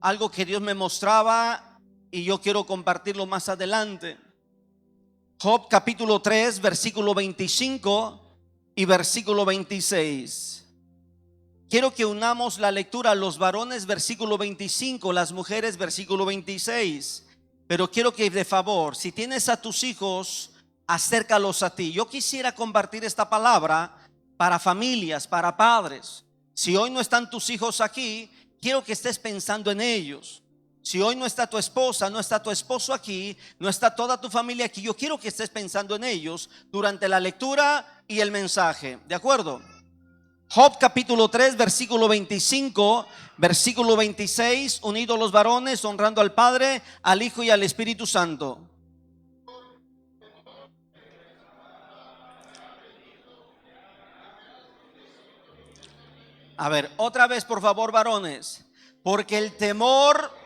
algo que Dios me mostraba y yo quiero compartirlo más adelante. Job capítulo 3, versículo 25 y versículo 26. Quiero que unamos la lectura, los varones versículo 25, las mujeres versículo 26. Pero quiero que de favor, si tienes a tus hijos, acércalos a ti. Yo quisiera compartir esta palabra para familias, para padres. Si hoy no están tus hijos aquí, quiero que estés pensando en ellos. Si hoy no está tu esposa, no está tu esposo aquí, no está toda tu familia aquí, yo quiero que estés pensando en ellos durante la lectura y el mensaje. ¿De acuerdo? Job capítulo 3, versículo 25, versículo 26, unidos los varones, honrando al Padre, al Hijo y al Espíritu Santo. A ver, otra vez por favor, varones, porque el temor...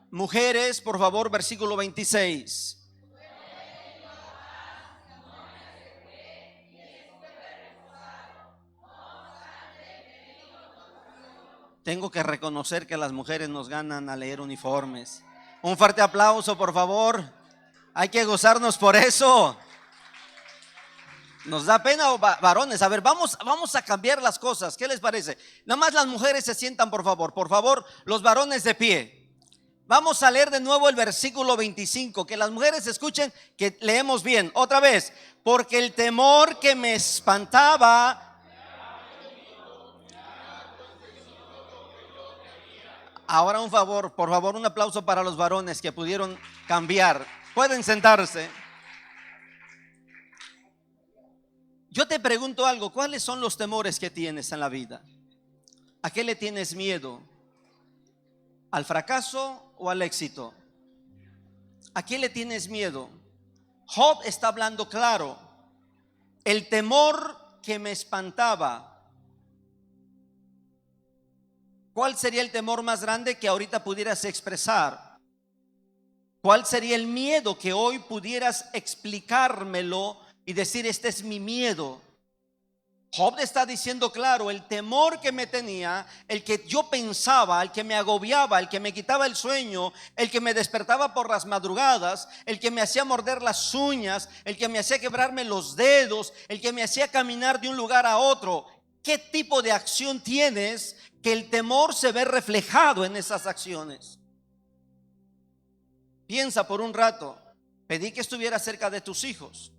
Mujeres, por favor, versículo 26. Tengo que reconocer que las mujeres nos ganan a leer uniformes. Un fuerte aplauso, por favor. Hay que gozarnos por eso. Nos da pena, varones. A ver, vamos a cambiar las cosas. ¿Qué les parece? Nada más las mujeres se sientan, por favor. Por favor, los varones de pie. Vamos a leer de nuevo el versículo 25. Que las mujeres escuchen que leemos bien. Otra vez. Porque el temor que me espantaba... Ahora un favor, por favor, un aplauso para los varones que pudieron cambiar. Pueden sentarse. Yo te pregunto algo, ¿cuáles son los temores que tienes en la vida? ¿A qué le tienes miedo? ¿Al fracaso o al éxito? ¿A qué le tienes miedo? Job está hablando claro. El temor que me espantaba. ¿Cuál sería el temor más grande que ahorita pudieras expresar? ¿Cuál sería el miedo que hoy pudieras explicármelo y decir, este es mi miedo? Job está diciendo claro, el temor que me tenía, el que yo pensaba, el que me agobiaba, el que me quitaba el sueño, el que me despertaba por las madrugadas, el que me hacía morder las uñas, el que me hacía quebrarme los dedos, el que me hacía caminar de un lugar a otro. ¿Qué tipo de acción tienes que el temor se ve reflejado en esas acciones? Piensa por un rato. Pedí que estuviera cerca de tus hijos.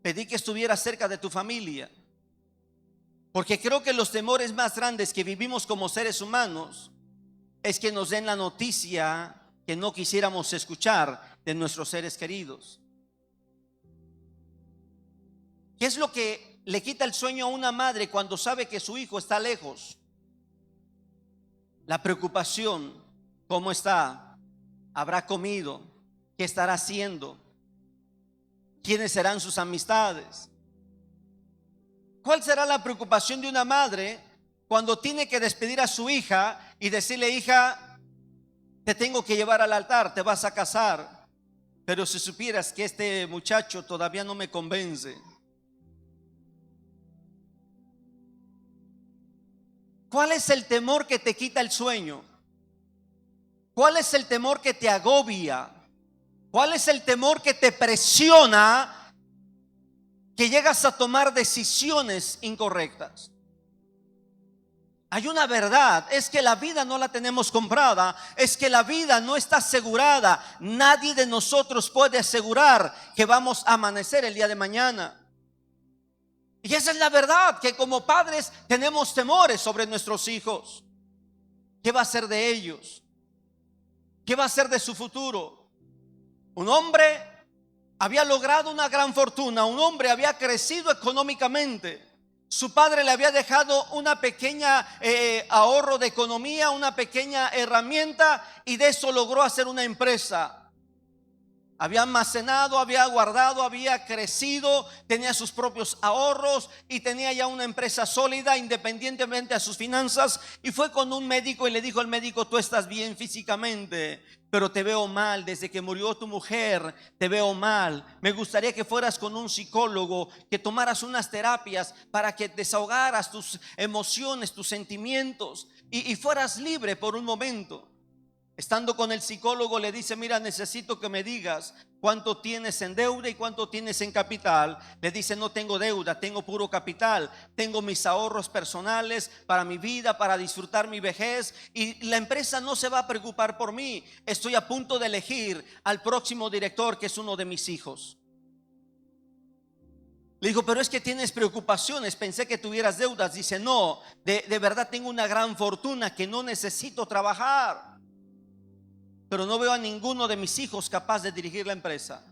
Pedí que estuviera cerca de tu familia. Porque creo que los temores más grandes que vivimos como seres humanos es que nos den la noticia que no quisiéramos escuchar de nuestros seres queridos. ¿Qué es lo que le quita el sueño a una madre cuando sabe que su hijo está lejos? La preocupación. ¿Cómo está? ¿Habrá comido? ¿Qué estará haciendo? ¿Quiénes serán sus amistades? ¿Cuál será la preocupación de una madre cuando tiene que despedir a su hija y decirle, hija, te tengo que llevar al altar, te vas a casar, pero si supieras que este muchacho todavía no me convence? ¿Cuál es el temor que te quita el sueño? ¿Cuál es el temor que te agobia? ¿Cuál es el temor que te presiona, que llegas a tomar decisiones incorrectas? Hay una verdad, es que la vida no la tenemos comprada, es que la vida no está asegurada. Nadie de nosotros puede asegurar que vamos a amanecer el día de mañana. Y esa es la verdad, que como padres tenemos temores sobre nuestros hijos. ¿Qué va a ser de ellos? ¿Qué va a ser de su futuro? Un hombre había logrado una gran fortuna, un hombre había crecido económicamente. Su padre le había dejado una pequeña ahorro de economía, una pequeña herramienta, y de eso logró hacer una empresa. Había almacenado, había guardado, había crecido, tenía sus propios ahorros y tenía ya una empresa sólida independientemente de sus finanzas. Y fue con un médico y le dijo al médico, tú estás bien físicamente, pero te veo mal. Desde que murió tu mujer, te veo mal. Me gustaría que fueras con un psicólogo, que tomaras unas terapias para que desahogaras tus emociones, tus sentimientos y fueras libre por un momento. Estando con el psicólogo le dice: mira, necesito que me digas cuánto tienes en deuda y cuánto tienes en capital. Le dice: no tengo deuda, tengo puro capital. Tengo mis ahorros personales para mi vida, para disfrutar mi vejez, y la empresa no se va a preocupar por mí. Estoy a punto de elegir al próximo director, que es uno de mis hijos. Le dijo: pero es que tienes preocupaciones, pensé que tuvieras deudas. Dice: no, de verdad tengo una gran fortuna que no necesito trabajar, pero no veo a ninguno de mis hijos capaz de dirigir la empresa.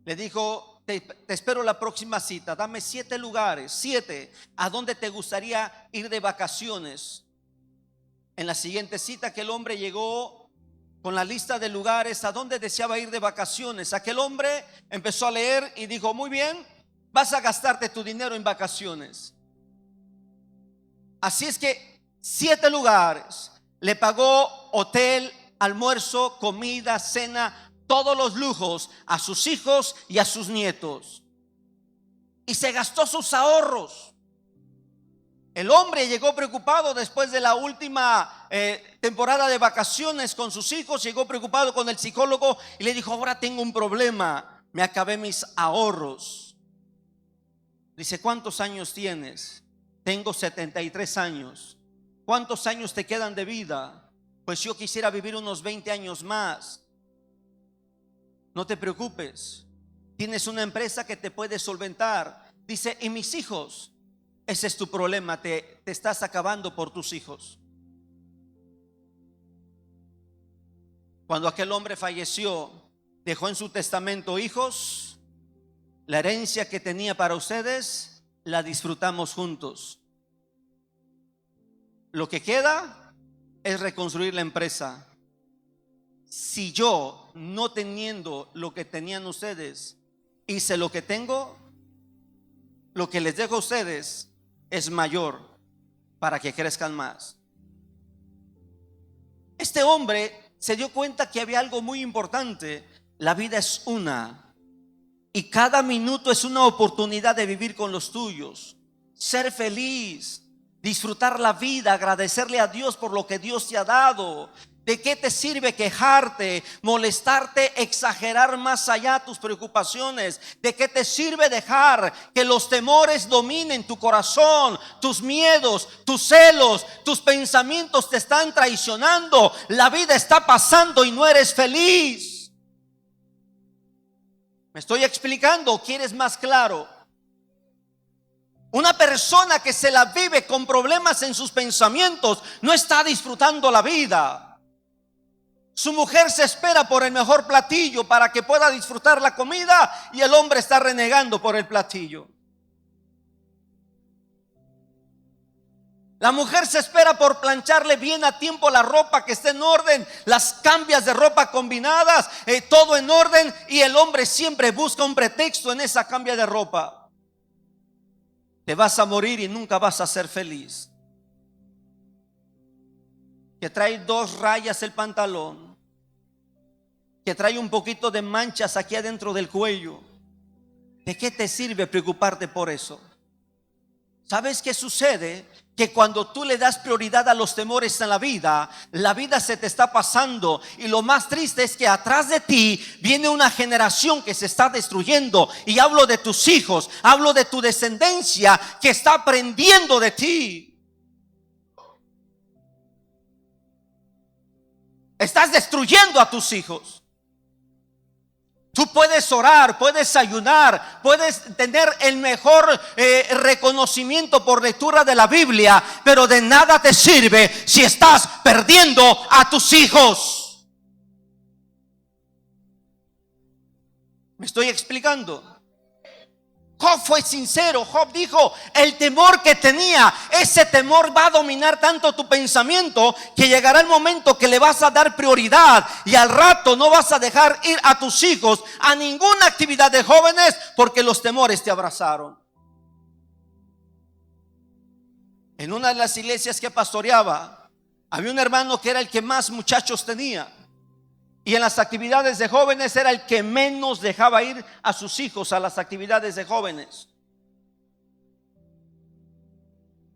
Le dijo: te espero la próxima cita, dame 7 lugares, 7, a dónde te gustaría ir de vacaciones. En la siguiente cita, aquel hombre llegó con la lista de lugares a donde deseaba ir de vacaciones. Aquel hombre empezó a leer y dijo: muy bien, vas a gastarte tu dinero en vacaciones. Así es que 7 lugares. Le pagó hotel, almuerzo, comida, cena, todos los lujos a sus hijos y a sus nietos, y se gastó sus ahorros. El hombre llegó preocupado después de la última temporada de vacaciones con sus hijos. Llegó preocupado con el psicólogo y le dijo: ahora tengo un problema, me acabé mis ahorros. Dice: ¿cuántos años tienes? Tengo 73 años. ¿Cuántos años te quedan de vida? Pues yo quisiera vivir unos 20 años más. No te preocupes, tienes una empresa que te puede solventar. Dice: ¿y mis hijos? Ese es tu problema, te estás acabando por tus hijos. Cuando aquel hombre falleció, dejó en su testamento: hijos, la herencia que tenía para ustedes la disfrutamos juntos. Lo que queda es reconstruir la empresa. Si yo, no teniendo lo que tenían ustedes, hice lo que tengo, lo que les dejo a ustedes es mayor para que crezcan más. Este hombre se dio cuenta que había algo muy importante. La vida es una, y cada minuto es una oportunidad de vivir con los tuyos, ser feliz, disfrutar la vida, agradecerle a Dios por lo que Dios te ha dado. ¿De qué te sirve quejarte, molestarte, exagerar más allá tus preocupaciones? ¿De qué te sirve dejar que los temores dominen tu corazón? Tus miedos, tus celos, tus pensamientos te están traicionando. La vida está pasando y no eres feliz. ¿Me estoy explicando? ¿Quieres más claro? Una persona que se la vive con problemas en sus pensamientos no está disfrutando la vida. Su mujer se espera por el mejor platillo para que pueda disfrutar la comida, y el hombre está renegando por el platillo. La mujer se espera por plancharle bien a tiempo la ropa, que esté en orden, las cambias de ropa combinadas, todo en orden, y el hombre siempre busca un pretexto en esa cambia de ropa. Te vas a morir y nunca vas a ser feliz. Que trae 2 rayas el pantalón, que trae un poquito de manchas aquí adentro del cuello. ¿De qué te sirve preocuparte por eso? ¿Sabes qué sucede? Que cuando tú le das prioridad a los temores en la vida se te está pasando. Y lo más triste es que atrás de ti viene una generación que se está destruyendo. Y hablo de tus hijos, hablo de tu descendencia que está aprendiendo de ti. Estás destruyendo a tus hijos. Tú puedes orar, puedes ayunar, puedes tener el mejor reconocimiento por lectura de la Biblia, pero de nada te sirve si estás perdiendo a tus hijos. ¿Me estoy explicando? Job fue sincero. Job dijo: el temor que tenía, ese temor va a dominar tanto tu pensamiento que llegará el momento que le vas a dar prioridad, y al rato no vas a dejar ir a tus hijos a ninguna actividad de jóvenes porque los temores te abrazaron. En una de las iglesias que pastoreaba, había un hermano que era el que más muchachos tenía. Y en las actividades de jóvenes era el que menos dejaba ir a sus hijos a las actividades de jóvenes.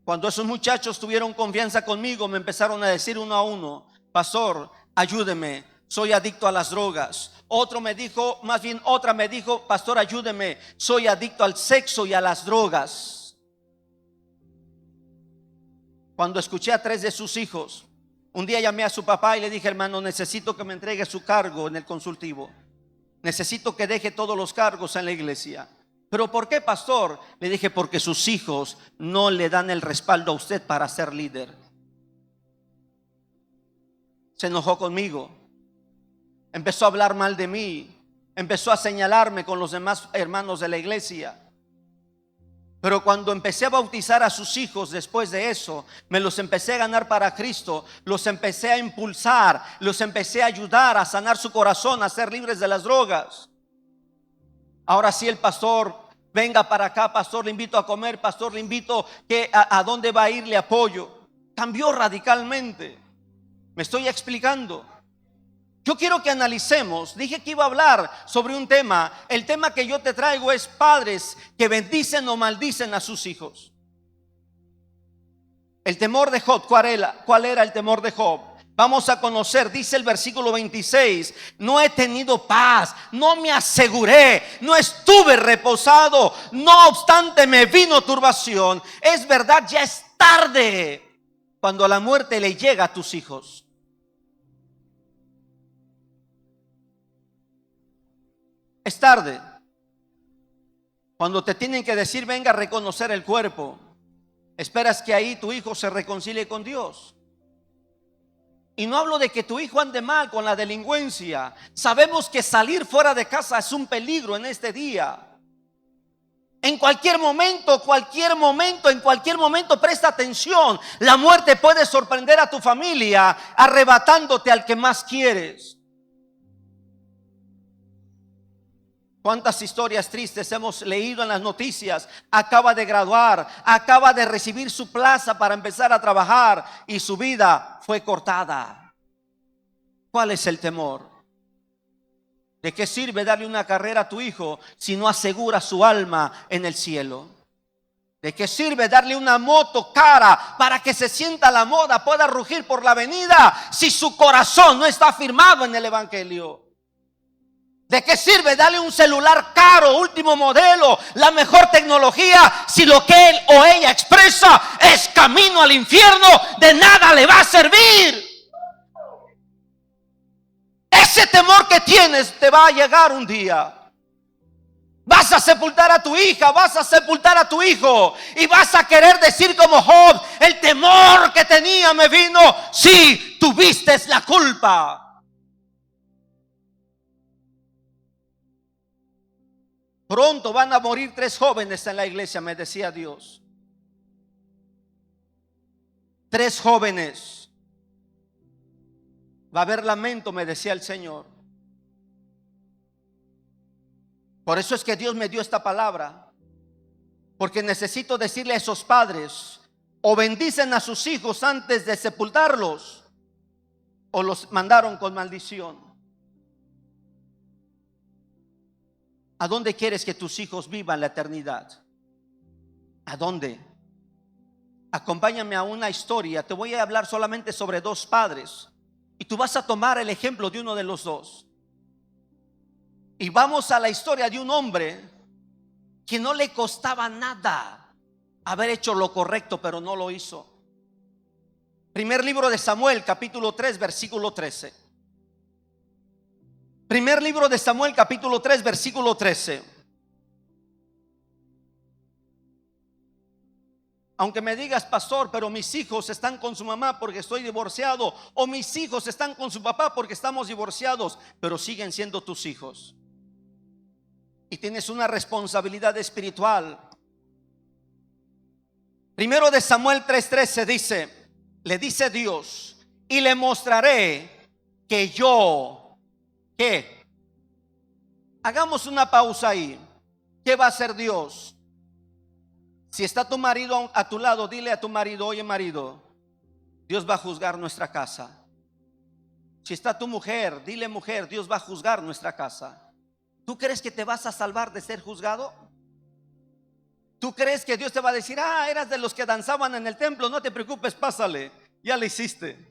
Cuando esos muchachos tuvieron confianza conmigo, me empezaron a decir uno a uno: pastor, ayúdeme, soy adicto a las drogas. Otro me dijo, más bien otra me dijo: pastor, ayúdeme, soy adicto al sexo y a las drogas. Cuando escuché a 3 de sus hijos, un día llamé a su papá y le dije: hermano, necesito que me entregue su cargo en el consultivo. Necesito que deje todos los cargos en la iglesia. ¿Pero por qué, pastor? Le dije: porque sus hijos no le dan el respaldo a usted para ser líder. Se enojó conmigo, empezó a hablar mal de mí, empezó a señalarme con los demás hermanos de la iglesia. Pero cuando empecé a bautizar a sus hijos, después de eso, me los empecé a ganar para Cristo, los empecé a impulsar, los empecé a ayudar a sanar su corazón, a ser libres de las drogas. Ahora sí, el pastor: venga para acá, pastor, le invito a comer, pastor, le invito a dónde va a ir, le apoyo. Cambió radicalmente. Me estoy explicando. Yo quiero que analicemos. Dije que iba a hablar sobre un tema. El tema que yo te traigo es padres que bendicen o maldicen a sus hijos. El temor de Job. ¿Cuál era el temor de Job? Vamos a conocer. Dice el versículo 26: no he tenido paz, no me aseguré, no estuve reposado, no obstante me vino turbación. Es verdad, ya es tarde cuando la muerte le llega a tus hijos. Es tarde cuando te tienen que decir: venga a reconocer el cuerpo. Esperas que ahí tu hijo se reconcilie con Dios. Y no hablo de que tu hijo ande mal con la delincuencia. Sabemos que salir fuera de casa es un peligro en este día. En cualquier momento, en cualquier momento, presta atención. La muerte puede sorprender a tu familia, arrebatándote al que más quieres. ¿Cuántas historias tristes hemos leído en las noticias? Acaba de graduar, acaba de recibir su plaza para empezar a trabajar y su vida fue cortada. ¿Cuál es el temor? ¿De qué sirve darle una carrera a tu hijo si no asegura su alma en el cielo? ¿De qué sirve darle una moto cara para que se sienta a la moda, pueda rugir por la avenida, si su corazón no está firmado en el evangelio? ¿De qué sirve darle un celular caro, último modelo, la mejor tecnología, si lo que él o ella expresa es camino al infierno? De nada le va a servir. Ese temor que tienes te va a llegar un día. Vas a sepultar a tu hija, vas a sepultar a tu hijo, y vas a querer decir como Job: el temor que tenía me vino. Sí, tuviste la culpa. Pronto van a morir 3 jóvenes en la iglesia, me decía Dios. 3 jóvenes. Va a haber lamento, me decía el Señor. Por eso es que Dios me dio esta palabra. Porque necesito decirle a esos padres: o bendicen a sus hijos antes de sepultarlos, o los mandaron con maldición. ¿A dónde quieres que tus hijos vivan la eternidad? ¿A dónde? Acompáñame a una historia. Te voy a hablar solamente sobre 2 padres, y tú vas a tomar el ejemplo de uno de los 2. Y vamos a la historia de un hombre que no le costaba nada haber hecho lo correcto, pero no lo hizo. Primer libro de Samuel, capítulo 3, versículo 13. Primer libro de Samuel, capítulo 3, versículo 13. Aunque me digas: pastor, pero mis hijos están con su mamá porque estoy divorciado, o mis hijos están con su papá porque estamos divorciados, pero siguen siendo tus hijos. Y tienes una responsabilidad espiritual. Primero de Samuel 3:13 dice: le dice Dios: y le mostraré que yo... ¿Qué? Hagamos una pausa ahí. ¿Qué va a hacer Dios? Si está tu marido a tu lado, dile a tu marido: oye, marido, Dios va a juzgar nuestra casa. Si está tu mujer, dile: mujer, Dios va a juzgar nuestra casa. ¿Tú crees que te vas a salvar de ser juzgado? ¿Tú crees que Dios te va a decir: eras de los que danzaban en el templo, no te preocupes, pásale, ya lo hiciste?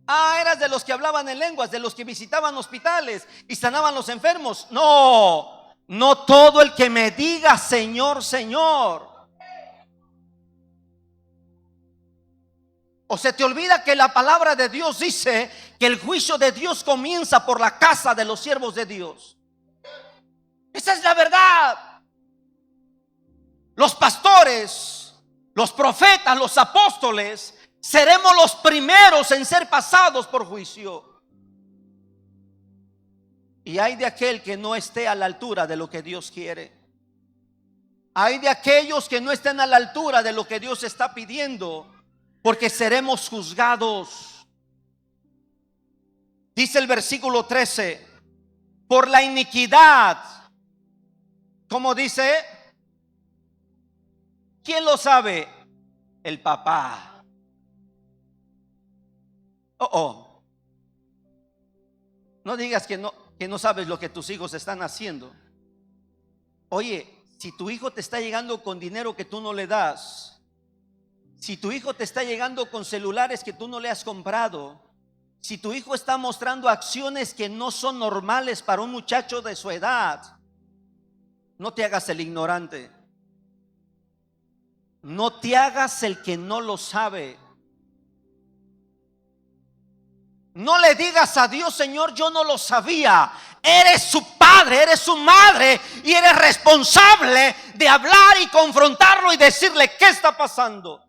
Eras de los que hablaban en lenguas, de los que visitaban hospitales y sanaban los enfermos. No, no todo el que me diga Señor, Señor. ¿O se te olvida que la palabra de Dios dice que el juicio de Dios comienza por la casa de los siervos de Dios? Esa es la verdad. Los pastores, los profetas, los apóstoles seremos los primeros en ser pasados por juicio. Y hay de aquel que no esté a la altura de lo que Dios quiere. Hay de aquellos que no estén a la altura de lo que Dios está pidiendo, porque seremos juzgados. Dice el versículo 13: por la iniquidad. ¿Cómo dice? ¿Quién lo sabe? El papá. No digas que no sabes lo que tus hijos están haciendo. Oye, si tu hijo te está llegando con dinero que tú no le das, si tu hijo te está llegando con celulares que tú no le has comprado, si tu hijo está mostrando acciones que no son normales para un muchacho de su edad, no te hagas el ignorante. No te hagas el que no lo sabe. No le digas a Dios: Señor, yo no lo sabía. Eres su padre, eres su madre, y eres responsable de hablar y confrontarlo y decirle qué está pasando.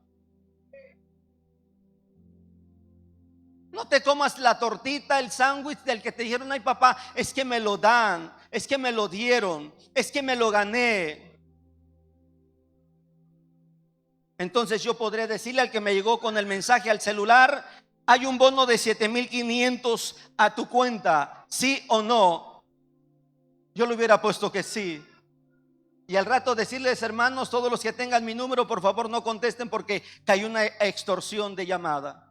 No te comas la tortita, el sándwich del que te dijeron: ay papá, es que me lo dan, es que me lo dieron, es que me lo gané. Entonces yo podré decirle al que me llegó con el mensaje al celular: hay un bono de 7,500 a tu cuenta, ¿sí o no? Yo le hubiera puesto que sí. Y al rato decirles: hermanos, todos los que tengan mi número, por favor no contesten porque cayó una extorsión de llamada.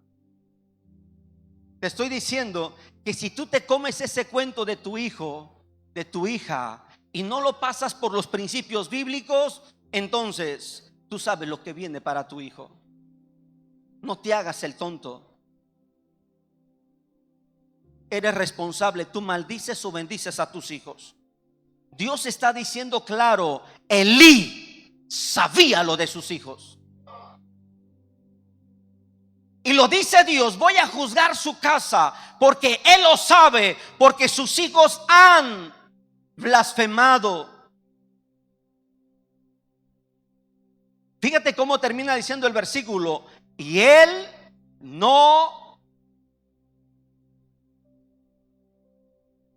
Te estoy diciendo que si tú te comes ese cuento de tu hijo, de tu hija, y no lo pasas por los principios bíblicos, entonces tú sabes lo que viene para tu hijo. No te hagas el tonto. Eres responsable. Tú maldices o bendices a tus hijos. Dios está diciendo claro: Elí sabía lo de sus hijos. Y lo dice Dios: voy a juzgar su casa porque Él lo sabe, porque sus hijos han blasfemado. Fíjate cómo termina diciendo el versículo: y Él no.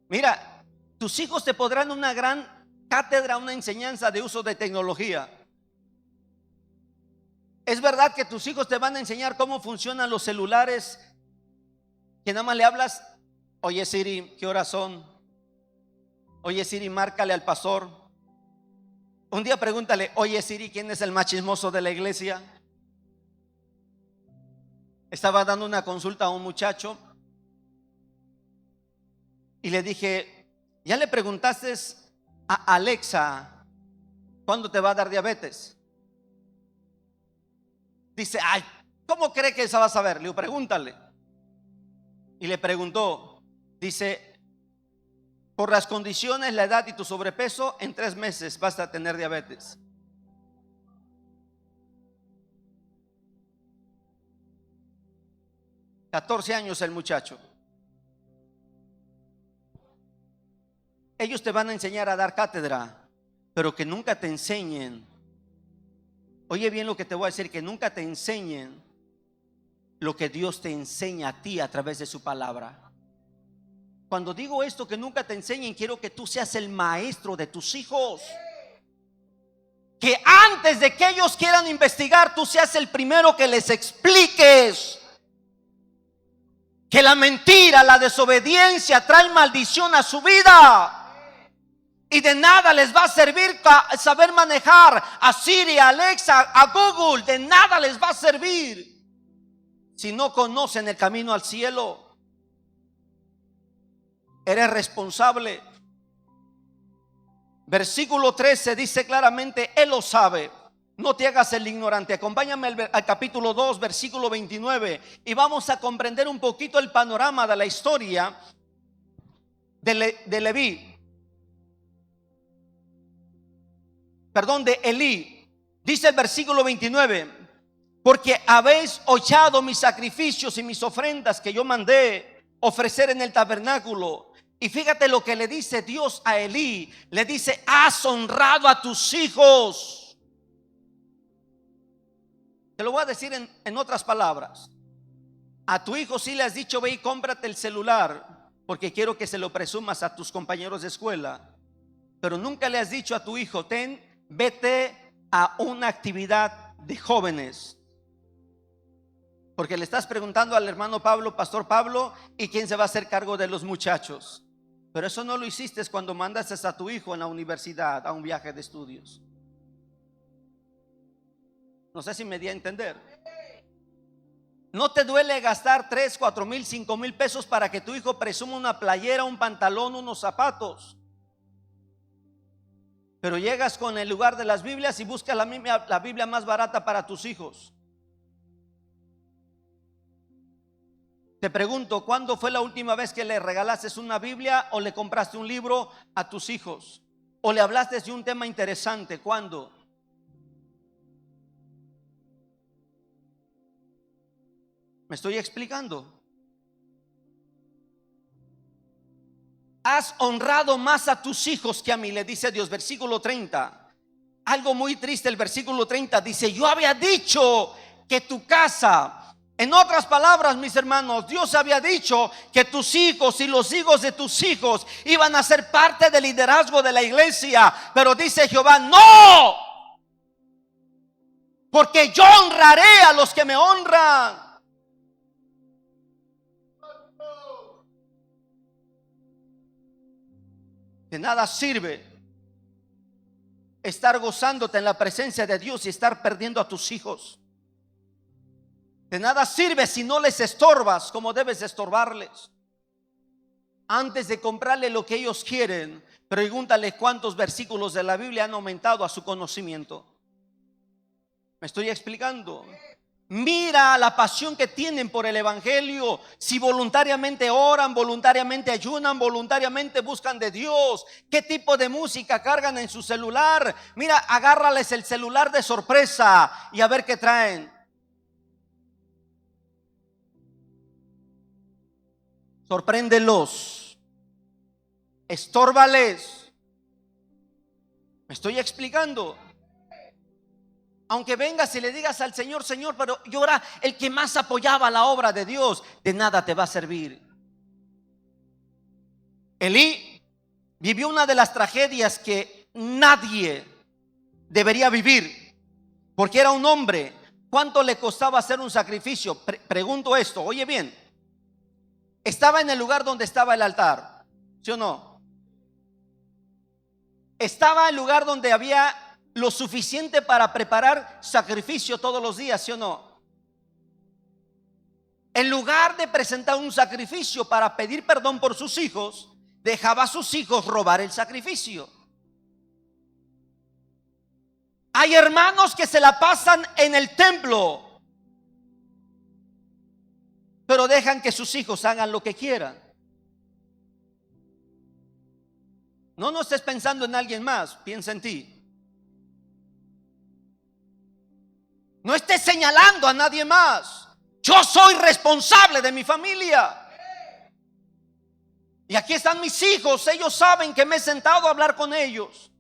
Mira, tus hijos te podrán una gran cátedra, una enseñanza de uso de tecnología. Es verdad que tus hijos te van a enseñar cómo funcionan los celulares, que nada más le hablas: oye Siri, ¿qué horas son? Oye Siri, márcale al pastor. Un día pregúntale: oye Siri, ¿quién es el más chismoso de la iglesia? Estaba dando una consulta a un muchacho y le dije: ¿ya le preguntaste a Alexa cuándo te va a dar diabetes? Dice: ay, ¿cómo cree que esa va a saber? Le digo: pregúntale. Y le preguntó, dice: por las condiciones, la edad y tu sobrepeso, en 3 meses vas a tener diabetes. $14 años el muchacho. Ellos te van a enseñar a dar cátedra, pero que nunca te enseñen. Oye bien lo que te voy a decir: que nunca te enseñen lo que Dios te enseña a ti a través de su palabra. Cuando digo esto, que nunca te enseñen, quiero que tú seas el maestro de tus hijos. Que antes de que ellos quieran investigar, tú seas el primero que les expliques que la mentira, la desobediencia trae maldición a su vida. Y de nada les va a servir saber manejar a Siri, a Alexa, a Google. De nada les va a servir si no conocen el camino al cielo. Eres responsable. Versículo 13 dice claramente: Él lo sabe. No te hagas el ignorante. Acompáñame al capítulo 2, versículo 29, y vamos a comprender un poquito el panorama de la historia de Leví. Perdón, de Elí. Dice el versículo 29: porque habéis hollado mis sacrificios y mis ofrendas que yo mandé ofrecer en el tabernáculo. Y fíjate lo que le dice Dios a Elí. Le dice: has honrado a tus hijos. Te lo voy a decir en otras palabras. A tu hijo sí le has dicho: ve y cómprate el celular, porque quiero que se lo presumas a tus compañeros de escuela. Pero nunca le has dicho a tu hijo: vete a una actividad de jóvenes. Porque le estás preguntando al hermano Pablo, pastor Pablo, ¿y quién se va a hacer cargo de los muchachos? Pero eso no lo hiciste cuando mandaste a tu hijo en la universidad a un viaje de estudios. No sé si me di a entender. ¿No te duele gastar 3, 4 mil, 5 mil pesos para que tu hijo presuma una playera, un pantalón, unos zapatos? Pero llegas con el lugar de las Biblias y buscas la Biblia más barata para tus hijos. Te pregunto, ¿cuándo fue la última vez que le regalaste una Biblia o le compraste un libro a tus hijos? ¿O le hablaste de un tema interesante? ¿Cuándo? ¿Me estoy explicando? Has honrado más a tus hijos que a mí, le dice Dios. Versículo 30. Algo muy triste, el versículo 30 dice: yo había dicho que tu casa. En otras palabras, mis hermanos, Dios había dicho que tus hijos y los hijos de tus hijos iban a ser parte del liderazgo de la iglesia. Pero dice Jehová: no, porque yo honraré a los que me honran. De nada sirve estar gozándote en la presencia de Dios y estar perdiendo a tus hijos. De nada sirve si no les estorbas como debes estorbarles. Antes de comprarle lo que ellos quieren, pregúntale cuántos versículos de la Biblia han aumentado a su conocimiento. ¿Me estoy explicando? Mira la pasión que tienen por el evangelio. Si voluntariamente oran, voluntariamente ayunan, voluntariamente buscan de Dios. ¿Qué tipo de música cargan en su celular? Mira, agárrales el celular de sorpresa y a ver qué traen. Sorpréndelos. Estórbales. ¿Me estoy explicando? Aunque vengas y le digas al Señor: Señor, pero yo era el que más apoyaba la obra de Dios, de nada te va a servir. Elí vivió una de las tragedias que nadie debería vivir, porque era un hombre. ¿Cuánto le costaba hacer un sacrificio? Pregunto esto, oye bien. Estaba en el lugar donde estaba el altar, ¿sí o no? Estaba en el lugar donde había lo suficiente para preparar sacrificio todos los días, ¿sí o no? En lugar de presentar un sacrificio para pedir perdón por sus hijos, dejaba a sus hijos robar el sacrificio. Hay hermanos que se la pasan en el templo, pero dejan que sus hijos hagan lo que quieran. No estés pensando en alguien más, piensa en ti. No estés señalando a nadie más. Yo soy responsable de mi familia. Y aquí están mis hijos. Ellos saben que me he sentado a hablar con ellos.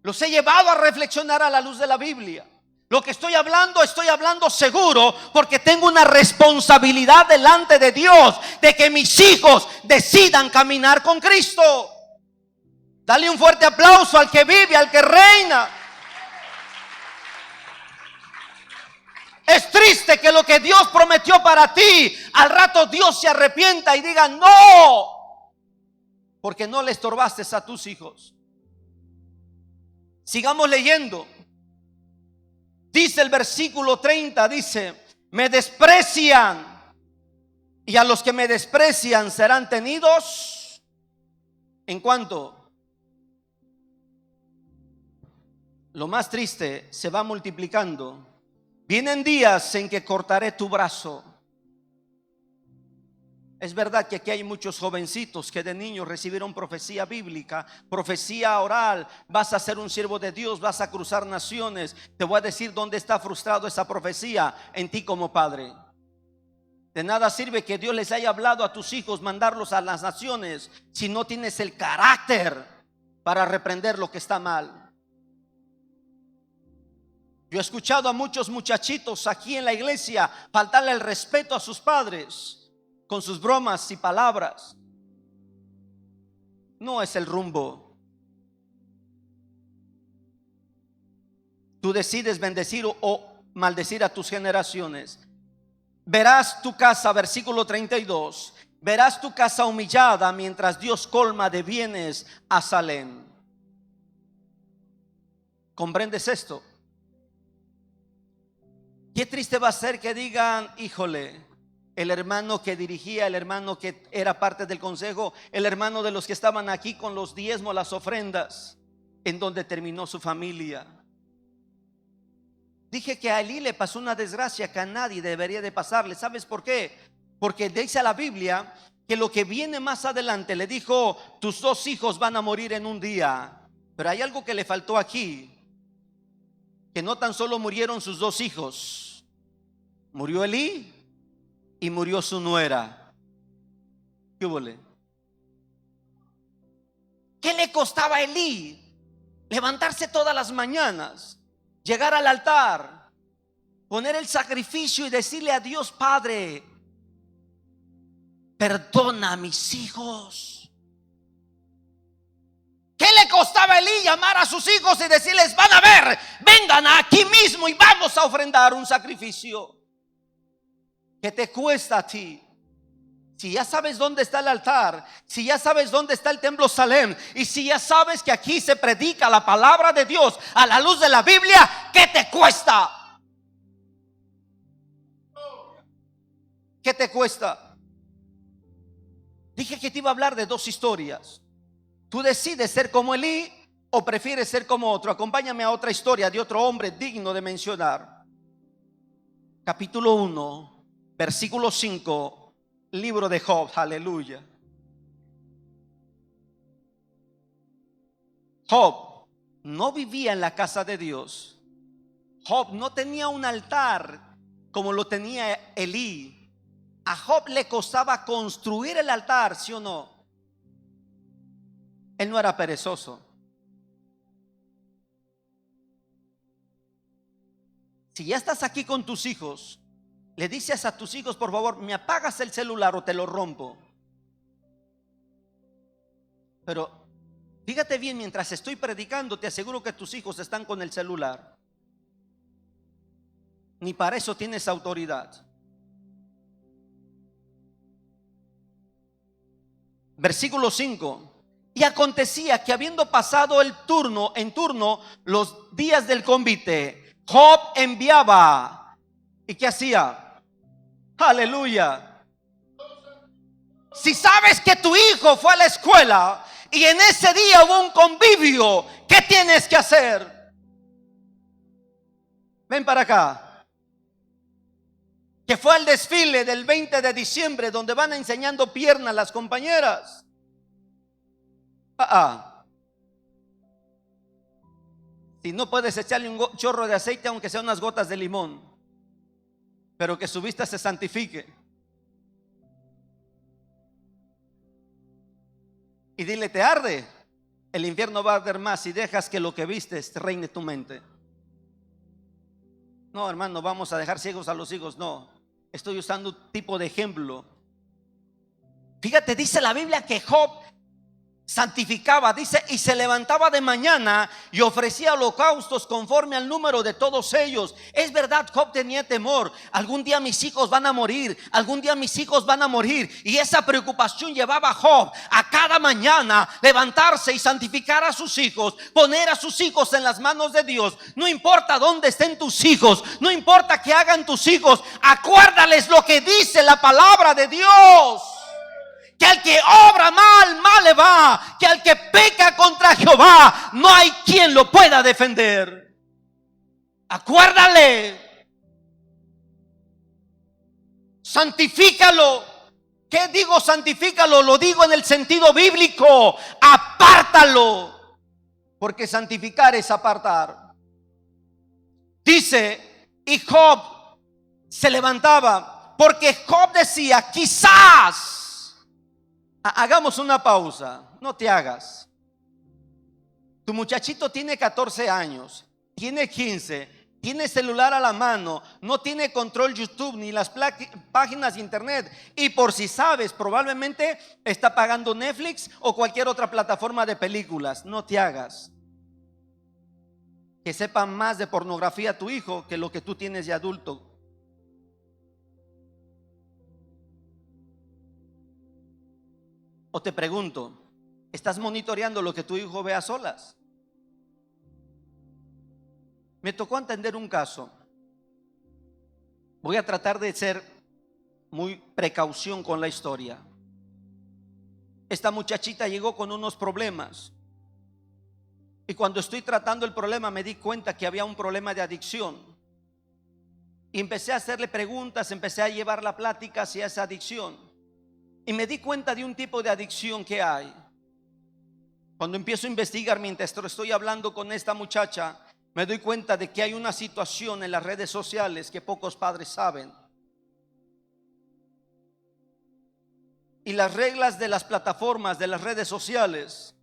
Los he llevado a reflexionar a la luz de la Biblia. Lo que estoy hablando seguro, porque tengo una responsabilidad delante de Dios de que mis hijos decidan caminar con Cristo. Dale un fuerte aplauso al que vive, al que reina. Es triste que lo que Dios prometió para ti, al rato Dios se arrepienta y diga no, porque no le estorbaste a tus hijos. Sigamos leyendo. Dice el versículo 30, dice: me desprecian, y a los que me desprecian serán tenidos En cuanto, lo más triste, se va multiplicando. Vienen días en que cortaré tu brazo. Es verdad que aquí hay muchos jovencitos que de niños recibieron profecía bíblica, profecía oral. Vas a ser un siervo de Dios, vas a cruzar naciones. Te voy a decir dónde está frustrado esa profecía: en ti como padre. De nada sirve que Dios les haya hablado a tus hijos, mandarlos a las naciones, si no tienes el carácter para reprender lo que está mal. Yo he escuchado a muchos muchachitos aquí en la iglesia faltarle el respeto a sus padres con sus bromas y palabras. No es el rumbo. Tú decides bendecir o maldecir a tus generaciones. Verás tu casa, versículo 32, verás tu casa humillada mientras Dios colma de bienes a Salem. ¿Comprendes esto? Qué triste va a ser que digan: híjole, el hermano que dirigía, el hermano que era parte del consejo, el hermano de los que estaban aquí con los diezmos, las ofrendas, ¿en donde terminó su familia? Dije que a Elí le pasó una desgracia que a nadie debería de pasarle. ¿Sabes por qué? Porque dice la Biblia que lo que viene más adelante, le dijo: tus 2 hijos van a morir en un día. Pero hay algo que le faltó aquí, que no tan solo murieron sus 2 hijos, murió Elí y murió su nuera. ¿Qué huele? ¿Qué le costaba a Elí levantarse todas las mañanas, llegar al altar, poner el sacrificio y decirle a Dios: Padre, perdona a mis hijos? ¿Qué le costaba a Elí llamar a sus hijos y decirles: van a ver, vengan aquí mismo y vamos a ofrendar un sacrificio? ¿Qué te cuesta a ti? Si ya sabes dónde está el altar, si ya sabes dónde está el templo Salem, y si ya sabes que aquí se predica la palabra de Dios a la luz de la Biblia, ¿qué te cuesta? ¿Qué te cuesta? Dije que te iba a hablar de 2 historias. Tú decides ser como Elí o prefieres ser como otro. Acompáñame a otra historia de otro hombre digno de mencionar. Capítulo 1, versículo 5, libro de Job. Aleluya. Job no vivía en la casa de Dios. Job no tenía un altar como lo tenía Elí. A Job le costaba construir el altar, ¿sí o no? Él no era perezoso. Si ya estás aquí con tus hijos, le dices a tus hijos: por favor, me apagas el celular o te lo rompo. Pero fíjate bien, mientras estoy predicando, te aseguro que tus hijos están con el celular. Ni para eso tienes autoridad. Versículo 5. Y acontecía que habiendo pasado en turno los días del convite, Job enviaba. ¿Y qué hacía? Aleluya. Si sabes que tu hijo fue a la escuela y en ese día hubo un convivio, ¿qué tienes que hacer? Ven para acá. Que fue al desfile del 20 de diciembre donde van enseñando piernas las compañeras. Si no puedes echarle un chorro de aceite, aunque sea unas gotas de limón, pero que su vista se santifique. Y dile: te arde, el infierno va a arder más si dejas que lo que vistes reine tu mente. No, hermano, vamos a dejar ciegos a los hijos. No, estoy usando un tipo de ejemplo. Fíjate, dice la Biblia que Job santificaba, dice, y se levantaba de mañana y ofrecía holocaustos conforme al número de todos ellos. Es verdad, Job tenía temor: algún día mis hijos van a morir, algún día mis hijos van a morir. Y esa preocupación llevaba a Job a cada mañana levantarse y santificar a sus hijos, poner a sus hijos en las manos de Dios. No importa dónde estén tus hijos, no importa qué hagan tus hijos, acuérdales lo que dice la palabra de Dios. que al que obra mal, mal le va, que al que peca contra Jehová, no hay quien lo pueda defender. Acuérdale, santifícalo. ¿Qué digo santifícalo? Lo digo en el sentido bíblico. Apártalo, porque santificar es apartar. Dice, y Job se levantaba, porque Job decía, quizás. Hagamos una pausa, no te hagas. Tu muchachito tiene 14 años, tiene 15, tiene celular a la mano, no tiene control YouTube ni las páginas de internet. Y por si sabes, probablemente está pagando Netflix o cualquier otra plataforma de películas. No te hagas. Que sepa más de pornografía tu hijo que lo que tú tienes de adulto. O te pregunto, ¿estás monitoreando lo que tu hijo ve a solas? Me tocó entender un caso. Voy a tratar de ser muy precaución con la historia. Esta muchachita llegó con unos problemas. Y cuando estoy tratando el problema me di cuenta que había un problema de adicción. Y empecé a hacerle preguntas, empecé a llevar la plática hacia esa adicción. Y me di cuenta de un tipo de adicción que hay. Cuando empiezo a investigar mientras estoy hablando con esta muchacha, me doy cuenta de que hay una situación en las redes sociales que pocos padres saben. Y las reglas de las plataformas, de las redes sociales,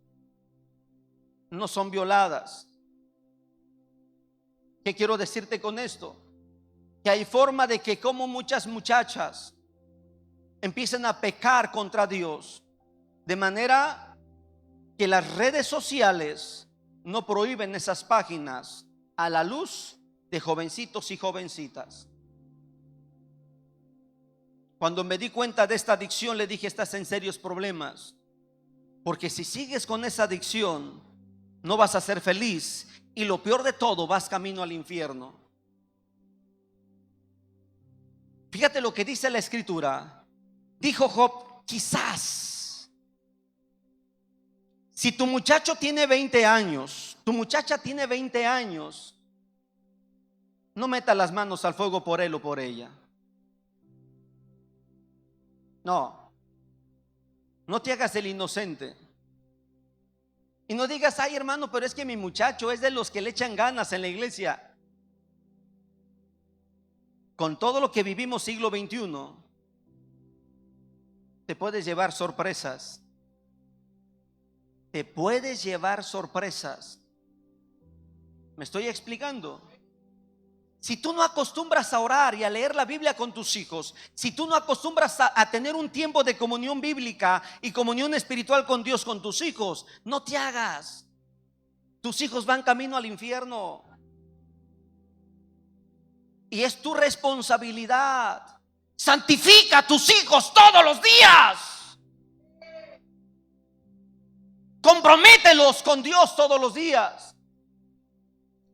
no son violadas. ¿Qué quiero decirte con esto? Que hay forma de que como muchas muchachas empiecen a pecar contra Dios, de manera que las redes sociales no prohíben esas páginas a la luz de jovencitos y jovencitas. Cuando me di cuenta de esta adicción, le dije, estás en serios problemas, porque si sigues con esa adicción no vas a ser feliz, y lo peor de todo, vas camino al infierno. Fíjate lo que dice la escritura. Dijo Job, quizás. Si tu muchacho tiene 20 años, tu muchacha tiene 20 años, no meta las manos al fuego por él o por ella. No te hagas el inocente. Y no digas, ay hermano, pero es que mi muchacho es de los que le echan ganas en la iglesia. Con todo lo que vivimos siglo XXI, te puedes llevar sorpresas. Te puedes llevar sorpresas. ¿Me estoy explicando? Si tú no acostumbras a orar y a leer la Biblia con tus hijos, si tú no acostumbras a tener un tiempo de comunión bíblica y comunión espiritual con Dios con tus hijos, no te hagas. Tus hijos van camino al infierno. Y es tu responsabilidad. Santifica a tus hijos todos los días. Compromételos con Dios todos los días.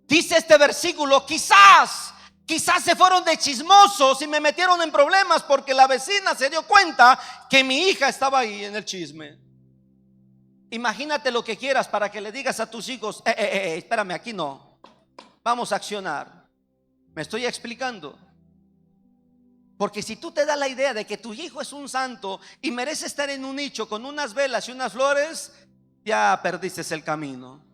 Dice este versículo, quizás se fueron de chismosos y me metieron en problemas porque la vecina se dio cuenta que mi hija estaba ahí en el chisme. Imagínate lo que quieras para que le digas a tus hijos, espérame, aquí no, vamos a accionar. ¿Me estoy explicando? Porque si tú te das la idea de que tu hijo es un santo y merece estar en un nicho con unas velas y unas flores, ya perdiste el camino.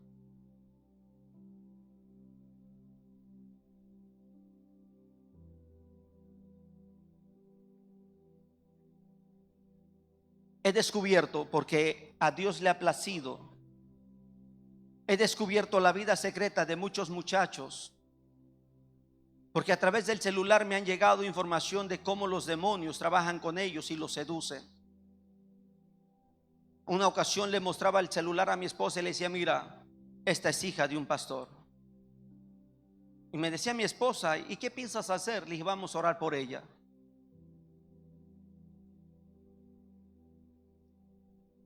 He descubierto, porque a Dios le ha placido, he descubierto la vida secreta de muchos muchachos, porque a través del celular me han llegado información de cómo los demonios trabajan con ellos y los seducen. Una ocasión le mostraba el celular a mi esposa y le decía, mira, esta es hija de un pastor. Y me decía mi esposa, ¿y qué piensas hacer? Le dije, vamos a orar por ella.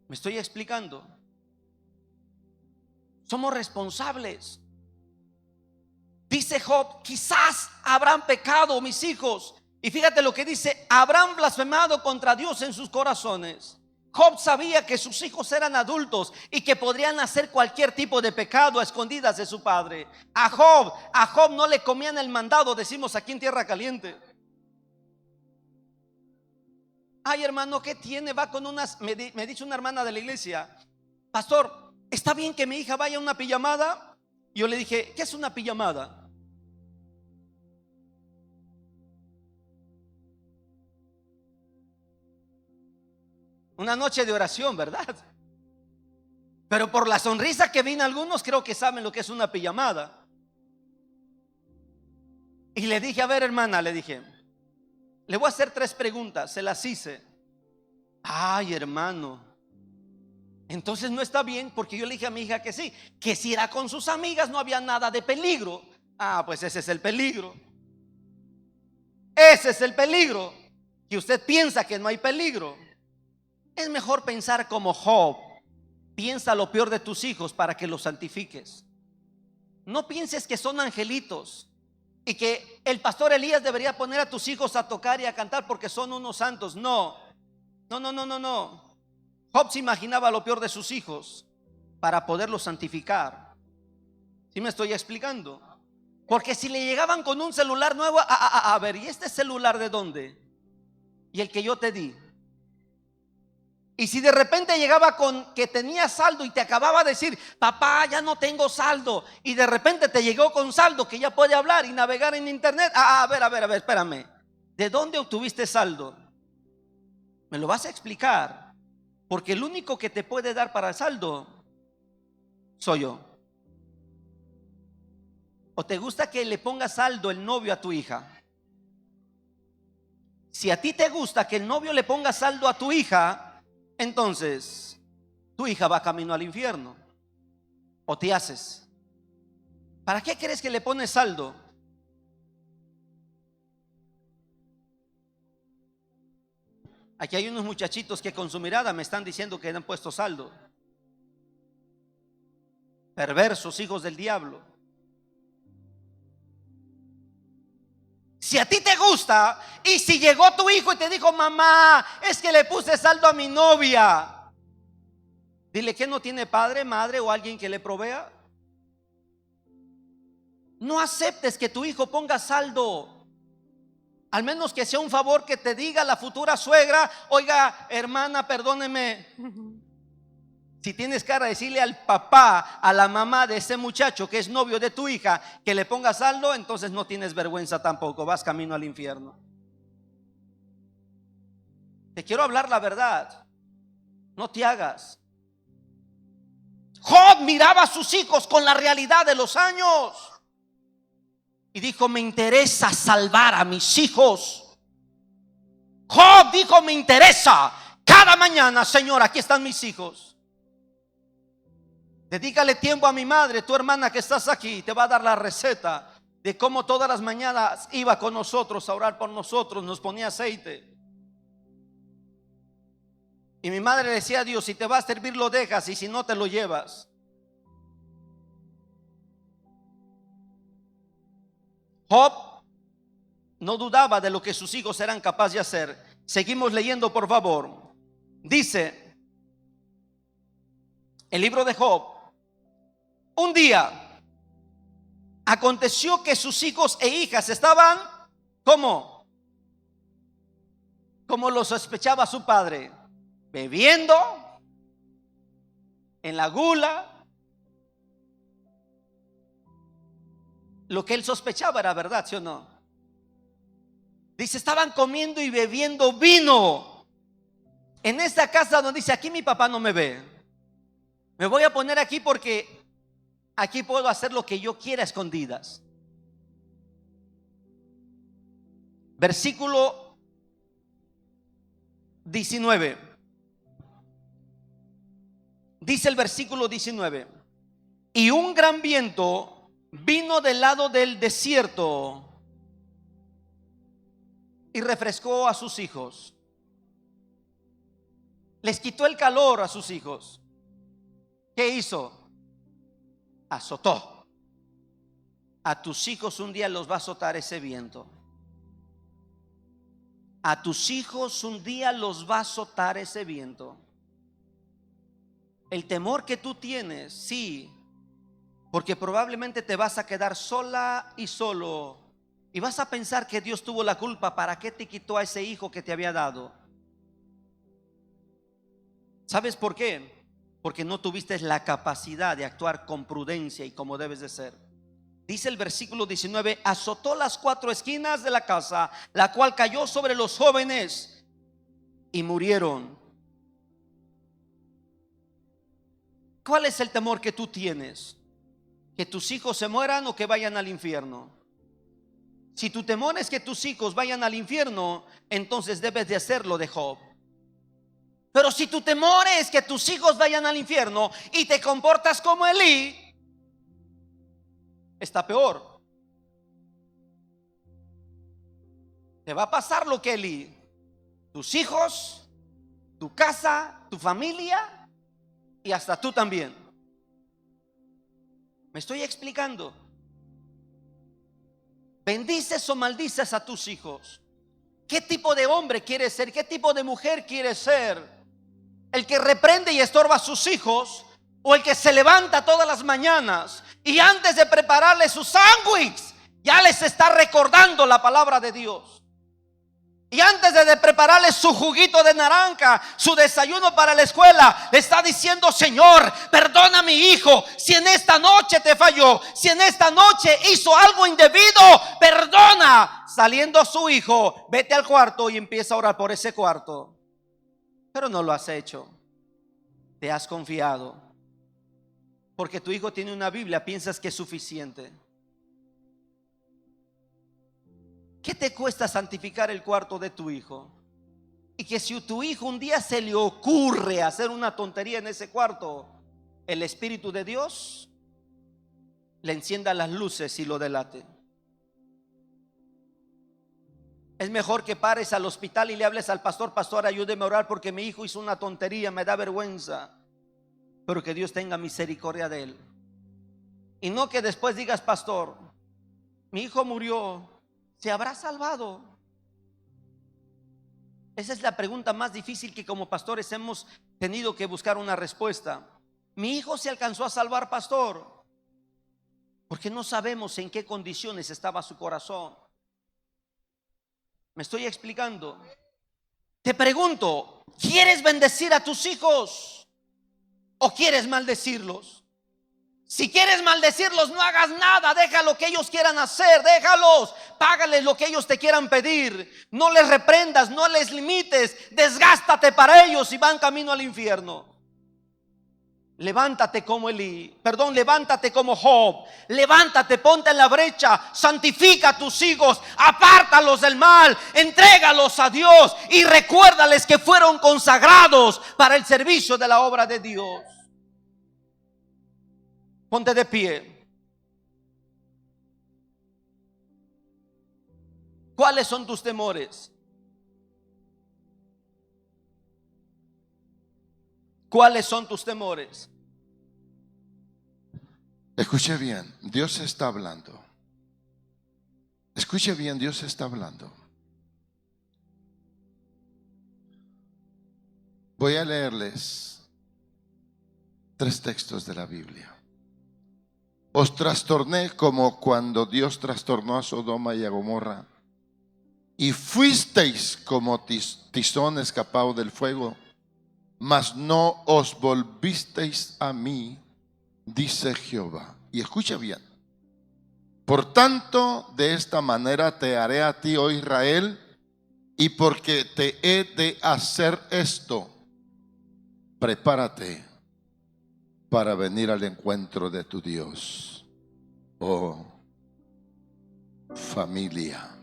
¿Me estoy explicando? Somos responsables. Dice Job, quizás habrán pecado mis hijos. Y fíjate lo que dice, habrán blasfemado contra Dios en sus corazones. Job sabía que sus hijos eran adultos y que podrían hacer cualquier tipo de pecado a escondidas de su padre. A Job no le comían el mandado, decimos aquí en Tierra Caliente. Ay, hermano, ¿qué tiene? Va con unas, me dice una hermana de la iglesia: pastor, ¿está bien que mi hija vaya a una pijamada? Y yo le dije: ¿qué es una pijamada? Una noche de oración, ¿verdad? Pero por la sonrisa que vino algunos, creo que saben lo que es una pijamada. Y le dije: a ver, hermana, le dije, le voy a hacer 3 preguntas. Se las hice. Ay, hermano, entonces no está bien, porque yo le dije a mi hija que sí, que si era con sus amigas no había nada de peligro. Ah, pues ese es el peligro. Ese es el peligro, que usted piensa que no hay peligro. Es mejor pensar como Job. Piensa lo peor de tus hijos para que los santifiques. No pienses que son angelitos y que el pastor Elías debería poner a tus hijos a tocar y a cantar porque son unos santos. No, no, no, no, no, no. Job se imaginaba lo peor de sus hijos para poderlos santificar. ¿Sí me estoy explicando? Porque si le llegaban con un celular nuevo, a ver, ¿y este celular de dónde? Y el que yo te di. Y si de repente llegaba con que tenía saldo y te acababa de decir: papá, ya no tengo saldo, y de repente te llegó con saldo, que ya puede hablar y navegar en internet. A ver, espérame. ¿De dónde obtuviste saldo? ¿Me lo vas a explicar? Porque el único que te puede dar para el saldo soy yo. ¿O te gusta que le ponga saldo el novio a tu hija? Si a ti te gusta que el novio le ponga saldo a tu hija, entonces tu hija va camino al infierno. ¿O te haces? ¿Para qué crees que le pones saldo? Aquí hay unos muchachitos que con su mirada me están diciendo que han puesto saldo. Perversos, hijos del diablo. Si a ti te gusta, y si llegó tu hijo y te dijo: mamá, es que le puse saldo a mi novia, dile que no tiene padre, madre o alguien que le provea. No aceptes que tu hijo ponga saldo, al menos que sea un favor que te diga la futura suegra: oiga, hermana, perdóneme. Si tienes cara, decirle al papá, a la mamá de ese muchacho que es novio de tu hija, que le ponga saldo, entonces no tienes vergüenza tampoco, vas camino al infierno. Te quiero hablar la verdad, no te hagas. Job miraba a sus hijos con la realidad de los años y dijo: me interesa salvar a mis hijos. Job dijo: me interesa. Cada mañana, Señor, aquí están mis hijos. Dedícale tiempo a mi madre, tu hermana que estás aquí, te va a dar la receta de cómo todas las mañanas iba con nosotros a orar por nosotros, nos ponía aceite. Y mi madre decía a Dios: si te va a servir lo dejas, y si no te lo llevas. Job no dudaba de lo que sus hijos eran capaces de hacer. Seguimos leyendo, por favor. Dice el libro de Job: un día aconteció que sus hijos e hijas estaban como lo sospechaba su padre, bebiendo en la gula. Lo que él sospechaba era verdad, ¿sí o no? Dice: estaban comiendo y bebiendo vino en esta casa donde dice: aquí mi papá no me ve. Me voy a poner aquí porque aquí puedo hacer lo que yo quiera a escondidas. Versículo 19. Dice el versículo 19: y un gran viento vino del lado del desierto y refrescó a sus hijos. Les quitó el calor a sus hijos. ¿Qué hizo? Azotó. A tus hijos un día los va a azotar ese viento. A tus hijos un día los va a azotar ese viento. El temor que tú tienes, sí, porque probablemente te vas a quedar sola y solo y vas a pensar que Dios tuvo la culpa. ¿Para qué te quitó a ese hijo que te había dado? ¿Sabes por qué? Porque no tuviste la capacidad de actuar con prudencia y como debes de ser. Dice el versículo 19: azotó las 4 esquinas de la casa, la cual cayó sobre los jóvenes y murieron. ¿Cuál es el temor que tú tienes? ¿Que tus hijos se mueran o que vayan al infierno? Si tu temor es que tus hijos vayan al infierno, entonces debes de hacerlo de Job. Pero si tu temor es que tus hijos vayan al infierno y te comportas como Elí, está peor. Te va a pasar lo que Elí. Tus hijos, tu casa, tu familia y hasta tú también. ¿Me estoy explicando? ¿Bendices o maldices a tus hijos? ¿Qué tipo de hombre quieres ser? ¿Qué tipo de mujer quieres ser? ¿El que reprende y estorba a sus hijos? ¿O el que se levanta todas las mañanas y antes de prepararles sus sándwiches ya les está recordando la palabra de Dios? Y antes de prepararles su juguito de naranja, su desayuno para la escuela, le está diciendo: Señor, perdona a mi hijo si en esta noche te falló, si en esta noche hizo algo indebido, perdona. Saliendo su hijo, vete al cuarto y empieza a orar por ese cuarto. Pero no lo has hecho. Te has confiado. Porque tu hijo tiene una Biblia, piensas que es suficiente. ¿Qué te cuesta santificar el cuarto de tu hijo? Y que si tu hijo un día se le ocurre hacer una tontería en ese cuarto, el Espíritu de Dios le encienda las luces y lo delate. Es mejor que pares al hospital y le hables al pastor: pastor, ayúdeme a orar porque mi hijo hizo una tontería, me da vergüenza. Pero que Dios tenga misericordia de él. Y no que después digas: pastor, mi hijo murió, ¿se habrá salvado? Esa es la pregunta más difícil que como pastores hemos tenido que buscar una respuesta. Mi hijo se alcanzó a salvar, pastor, porque no sabemos en qué condiciones estaba su corazón. ¿Me estoy explicando? Te pregunto, ¿quieres bendecir a tus hijos o quieres maldecirlos? Si quieres maldecirlos, no hagas nada, deja lo que ellos quieran hacer, déjalos, págales lo que ellos te quieran pedir. No les reprendas, no les limites, desgástate para ellos y van camino al infierno. Levántate como levántate como Job, levántate, ponte en la brecha, santifica a tus hijos, apártalos del mal, entrégalos a Dios y recuérdales que fueron consagrados para el servicio de la obra de Dios. Ponte de pie. ¿Cuáles son tus temores? ¿Cuáles son tus temores? Escuche bien, Dios está hablando. Escuche bien, Dios está hablando. Voy a leerles 3 textos de la Biblia. Os trastorné como cuando Dios trastornó a Sodoma y a Gomorra, y fuisteis como tizón escapado del fuego, mas no os volvisteis a mí, dice Jehová. Y escucha bien: por tanto, de esta manera te haré a ti, oh Israel, y porque te he de hacer esto, prepárate para venir al encuentro de tu Dios, oh familia.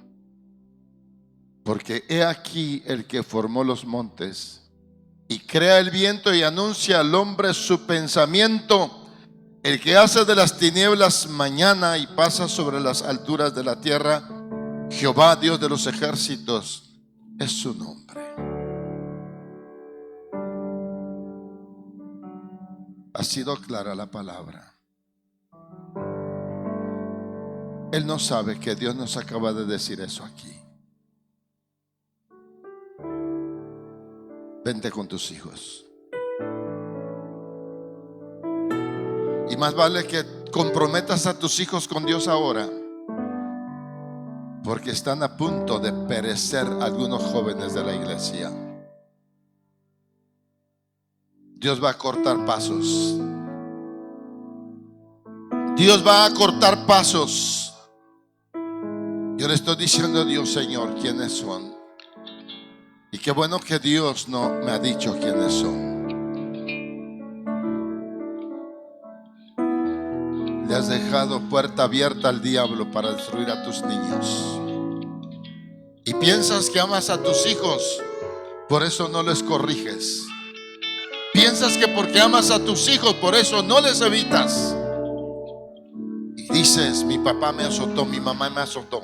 Porque he aquí el que formó los montes y crea el viento y anuncia al hombre su pensamiento, el que hace de las tinieblas mañana y pasa sobre las alturas de la tierra. Jehová, Dios de los ejércitos, es su nombre. Ha sido clara la palabra. Él no sabe que Dios nos acaba de decir eso aquí. Vente con tus hijos. Y más vale que comprometas a tus hijos con Dios ahora, porque están a punto de perecer algunos jóvenes de la iglesia. Dios va a cortar pasos. Dios va a cortar pasos. Yo le estoy diciendo a Dios, Señor, quiénes son. Y qué bueno que Dios no me ha dicho quiénes son. Le has dejado puerta abierta al diablo para destruir a tus niños. Y piensas que amas a tus hijos, por eso no les corriges. Piensas que porque amas a tus hijos, por eso no les evitas. Y dices, mi papá me azotó, mi mamá me azotó.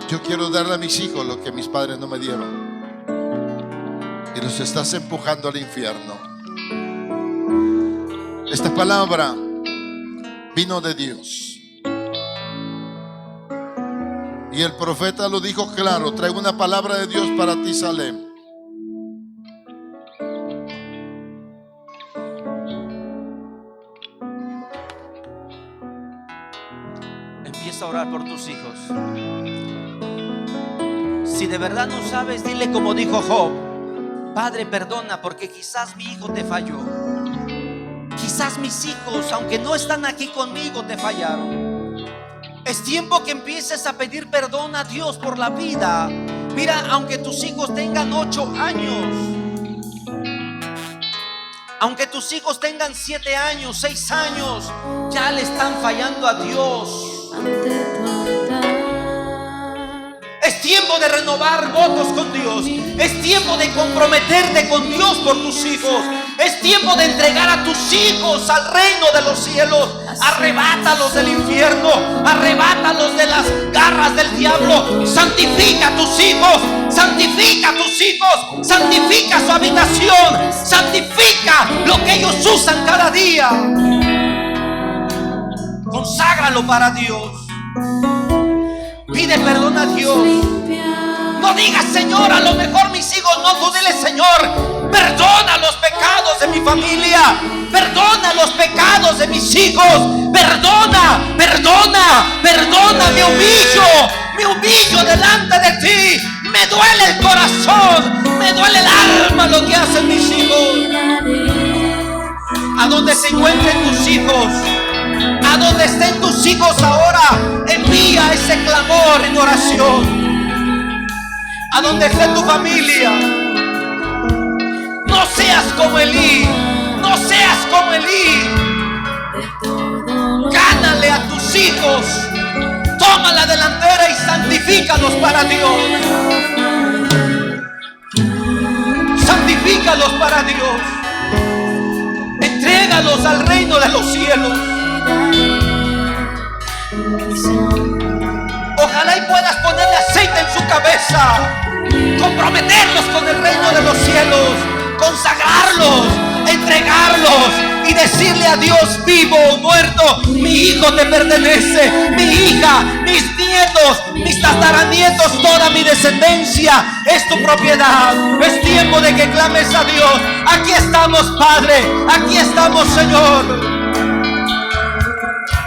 Yo quiero darle a mis hijos lo que mis padres no me dieron. Y los estás empujando al infierno. Esta palabra vino de Dios. Y el profeta lo dijo claro: traigo una palabra de Dios para ti, Salem. Empieza a orar por tus hijos. Si de verdad no sabes, dile como dijo Job: Padre, perdona, porque quizás mi hijo te falló. Quizás mis hijos, aunque no están aquí conmigo, te fallaron. Es tiempo que empieces a pedir perdón a Dios por la vida. Mira, aunque tus hijos tengan 8 años, aunque tus hijos tengan 7 años, 6 años, ya le están fallando a Dios. Es tiempo de renovar votos con Dios. Es tiempo de comprometerte con Dios por tus hijos. Es tiempo de entregar a tus hijos al reino de los cielos. Arrebátalos del infierno. Arrebátalos de las garras del diablo. Santifica a tus hijos. Santifica a tus hijos. Santifica su habitación. Santifica lo que ellos usan cada día. Conságralo para Dios. Pide perdón a Dios. No digas, Señor, a lo mejor mis hijos no. Tú dile, Señor, perdona los pecados de mi familia. Perdona los pecados de mis hijos. Perdona, perdona, perdona. Me humillo delante de ti. Me duele el corazón. Me duele el alma lo que hacen mis hijos. A donde se encuentren tus hijos, a donde estén tus hijos ahora, envía ese clamor en oración. A donde esté tu familia, no seas como Elí, no seas como Elí. Gánale a tus hijos, toma la delantera y santifícalos para Dios. Santifícalos para Dios. Entrégalos al reino de los cielos. Ojalá y puedas ponerle aceite en su cabeza, comprometerlos con el reino de los cielos, consagrarlos, entregarlos y decirle a Dios: vivo o muerto, mi hijo te pertenece, mi hija, mis nietos, mis tataranietos, toda mi descendencia es tu propiedad. Es tiempo de que clames a Dios. Aquí estamos, Padre, aquí estamos, Señor.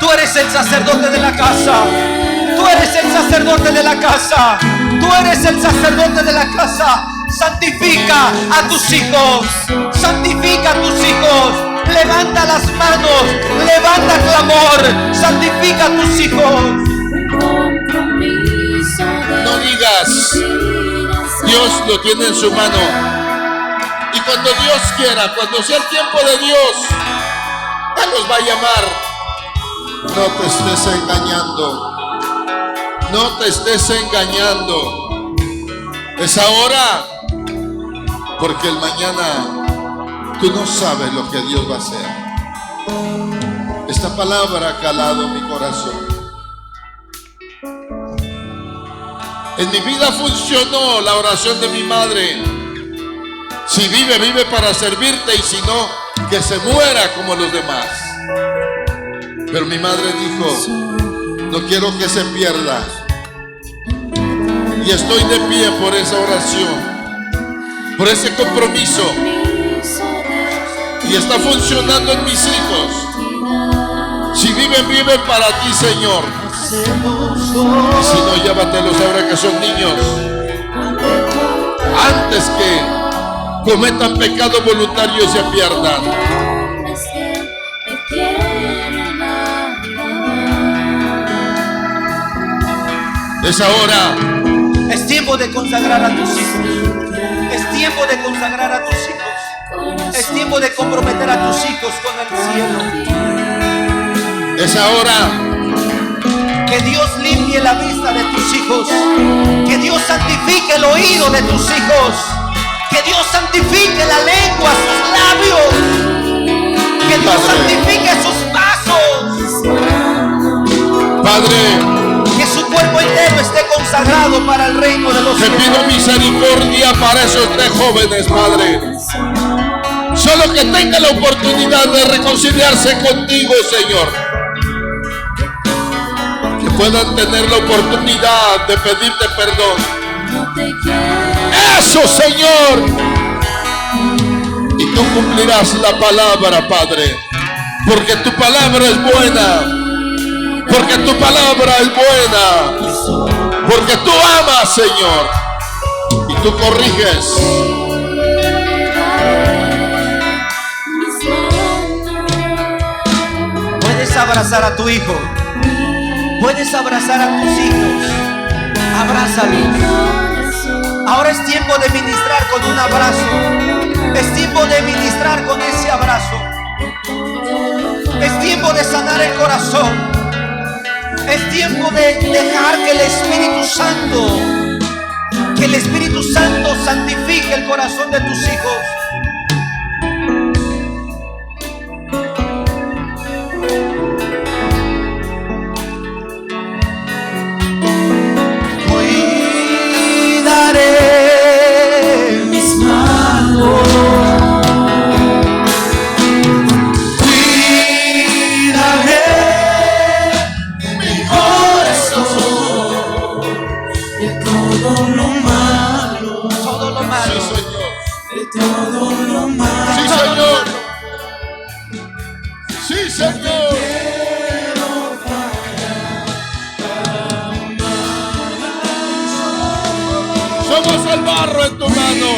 Tú eres el sacerdote de la casa. Tú eres el sacerdote de la casa. Tú eres el sacerdote de la casa. Santifica a tus hijos. Santifica a tus hijos. Levanta las manos. Levanta clamor. Santifica a tus hijos. No digas, Dios lo tiene en su mano. Y cuando Dios quiera, cuando sea el tiempo de Dios, Él los va a llamar. No te estés engañando. No te estés engañando. Es ahora, porque el mañana tú no sabes lo que Dios va a hacer. Esta palabra ha calado mi corazón. En mi vida funcionó la oración de mi madre: si vive, vive para servirte, y si no, que se muera como los demás. Pero mi madre dijo: no quiero que se pierda. Y estoy de pie por esa oración, por ese compromiso. y está funcionando en mis hijos. Si viven, viven para ti, Señor. Y si no, llévatelos ahora que son niños, antes que cometan pecado voluntario y se pierdan. Es ahora. Es tiempo de consagrar a tus hijos. Es tiempo de consagrar a tus hijos. Es tiempo de comprometer a tus hijos con el cielo. Es ahora. Que Dios limpie la vista de tus hijos. Que Dios santifique el oído de tus hijos. Que Dios santifique la lengua, sus labios. Que Dios santifique sus pasos. Padre, que su cuerpo entero esté consagrado para el reino de los te cielos. pido misericordia para esos tres jóvenes, Padre. Solo que tengan la oportunidad de reconciliarse contigo, Señor. Que puedan tener la oportunidad de pedirte perdón. Eso, Señor. Y tú cumplirás la palabra, Padre. Porque tu palabra es buena. Porque tu palabra es buena. Porque tú amas, Señor. Y tú corriges. Puedes abrazar a tu hijo. Puedes abrazar a tus hijos. Abrázalos. Ahora es tiempo de ministrar con un abrazo. Es tiempo de ministrar con ese abrazo. Es tiempo de sanar el corazón. Es tiempo de dejar que el Espíritu Santo santifique el corazón de tus hijos. Cuidaré mis manos. Sí, Señor. Somos el barro en tu mano.